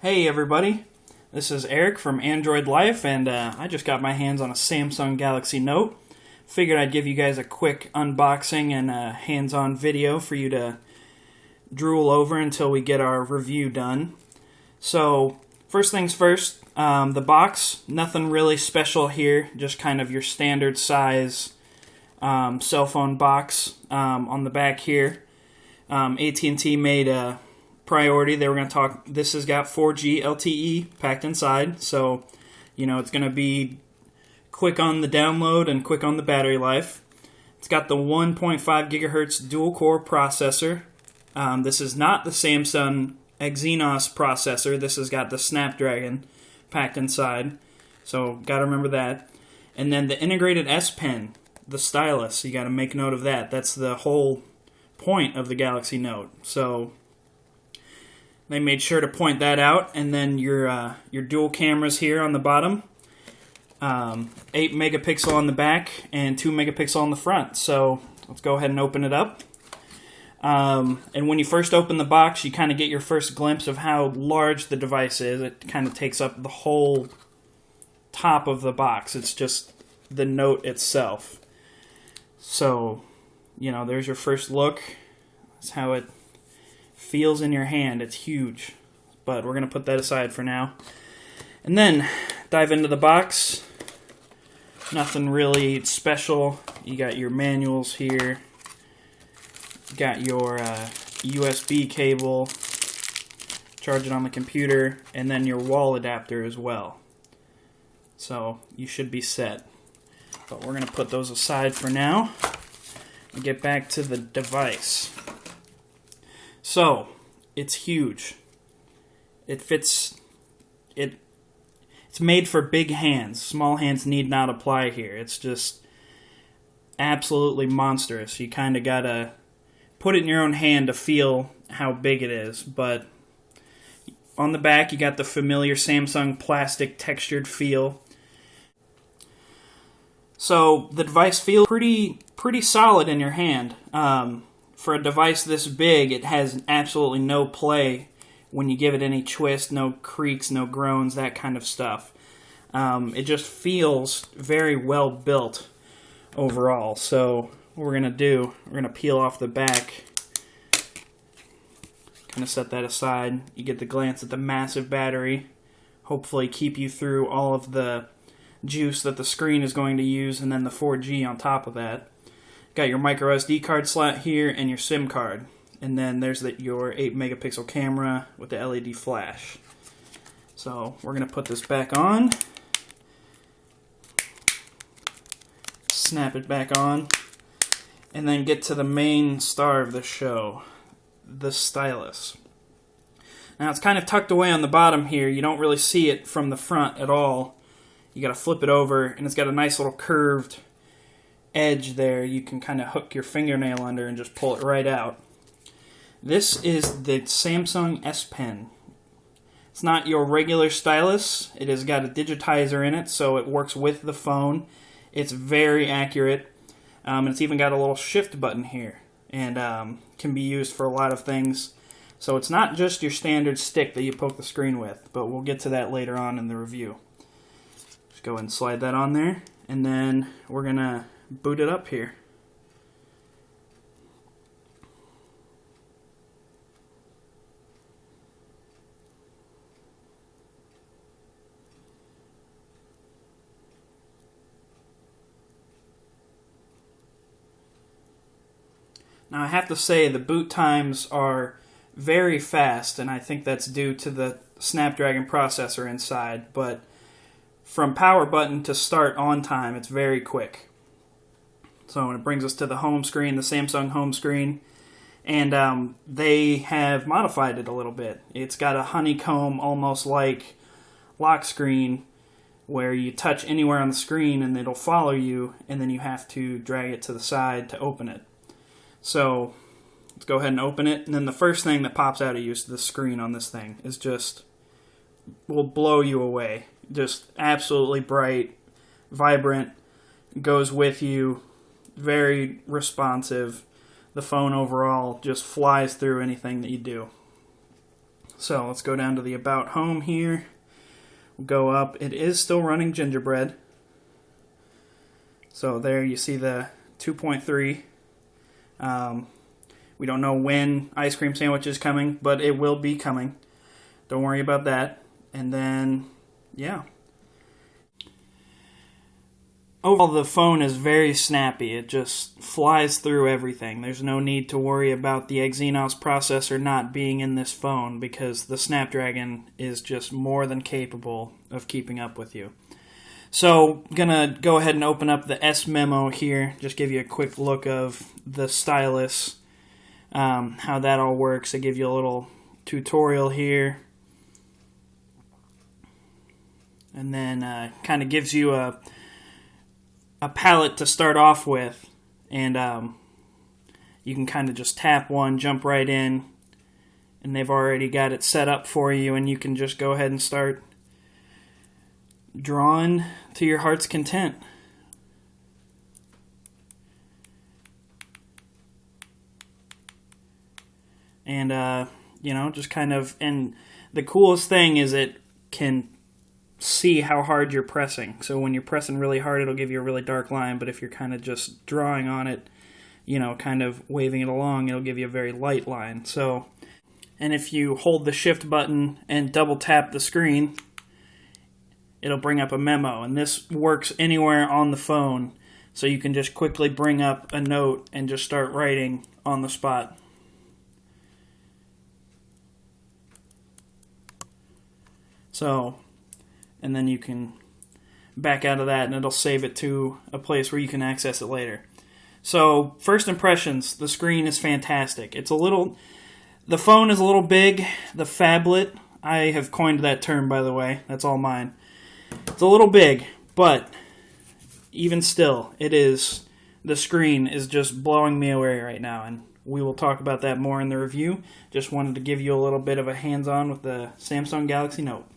Hey everybody, this is Eric from Android Life, and I just got my hands on a Samsung Galaxy Note. Figured I'd give you guys a quick unboxing and a hands-on video for you to drool over until we get our review done. So, first things first, the box, nothing really special here, just kind of your standard size cell phone box on the back here. AT&T made a priority. They were going to talk, this has got 4G LTE packed inside, so it's going to be quick on the download and quick on the battery life. It's got the 1.5 gigahertz dual core processor. This is not the Samsung Exynos processor. This has got the Snapdragon packed inside, so got to remember that. And then the integrated S Pen, the stylus, you got to make note of that. That's the whole point of the Galaxy Note. So they made sure to point that out. And then your dual cameras here on the bottom, 8 megapixel on the back and 2 megapixel on the front. So let's go ahead and open it up. And when you first open the box, you kind of get your first glimpse of how large the device is. It kind of takes up the whole top of the box. It's just the Note itself. So, there's your first look. That's how it feels in your hand. It's huge. But we're going to put that aside for now. And then dive into the box. Nothing really special. You got your manuals here. You got your USB cable. Charge it on the computer. And then your wall adapter as well. So you should be set. But we're going to put those aside for now and get back to the device. So, it's huge. It fits, it's made for big hands. Small hands need not apply here. It's just absolutely monstrous. You kind of got to put it in your own hand to feel how big it is. But on the back, you got the familiar Samsung plastic textured feel. So the device feels pretty solid in your hand. For a device this big, it has absolutely no play when you give it any twist, no creaks, no groans, that kind of stuff. It just feels very well built overall. So what we're going to do, we're going to peel off the back, kind of set that aside. You get the glance at the massive battery, hopefully keep you through all of the juice that the screen is going to use, and then the 4G on top of that. Got your micro SD card slot here and your SIM card. And then there's your 8 megapixel camera with the LED flash. So we're going to put this back on. Snap it back on. And then get to the main star of the show, the stylus. Now it's kind of tucked away on the bottom here. You don't really see it from the front at all. You got to flip it over, and it's got a nice little curved edge there. You can kind of hook your fingernail under and just pull it right out. This is the Samsung S Pen. It's not your regular stylus. It has got a digitizer in it, so it works with the phone. It's very accurate. And it's even got a little shift button here, and can be used for a lot of things. So it's not just your standard stick that you poke the screen with, but we'll get to that later on in the review. Just go ahead and slide that on there, and then we're going to boot it up here. Now I have to say the boot times are very fast, and I think that's due to the Snapdragon processor inside, but from power button to start on time, it's very quick. So it brings us to the home screen, the Samsung home screen, and they have modified it a little bit. It's got a honeycomb, almost like lock screen, where you touch anywhere on the screen and it'll follow you, and then you have to drag it to the side to open it. So let's go ahead and open it, and then the first thing that pops out at you is the screen on this thing is just, will blow you away. Just absolutely bright, vibrant, goes with you, very responsive. The phone overall just flies through anything that you do. So let's go down to the About Home here. We'll go up. It is still running gingerbread. So there you see the 2.3. We don't know when ice cream sandwich is coming, but it will be coming. Don't worry about that. And then, yeah. Overall, the phone is very snappy. It just flies through everything. There's no need to worry about the Exynos processor not being in this phone because the Snapdragon is just more than capable of keeping up with you. So, I'm going to go ahead and open up the S Memo here. Just give you a quick look of the stylus, how that all works. I give you a little tutorial here. And then kind of gives you a palette to start off with, and you can kind of just tap one, jump right in, and they've already got it set up for you, and you can just go ahead and start drawing to your heart's content. And just kind of, and the coolest thing is it can see how hard you're pressing. So when you're pressing really hard, it'll give you a really dark line, but if you're kind of just drawing on it, kind of waving it along, it'll give you a very light line. So, and if you hold the shift button and double tap the screen, it'll bring up a memo, and this works anywhere on the phone, so you can just quickly bring up a note and just start writing on the spot. So, and then you can back out of that and it'll save it to a place where you can access it later. So, first impressions, the screen is fantastic. The phone is a little big, the phablet, I have coined that term, by the way, that's all mine. It's a little big, but even still, the screen is just blowing me away right now, and we will talk about that more in the review. Just wanted to give you a little bit of a hands-on with the Samsung Galaxy Note.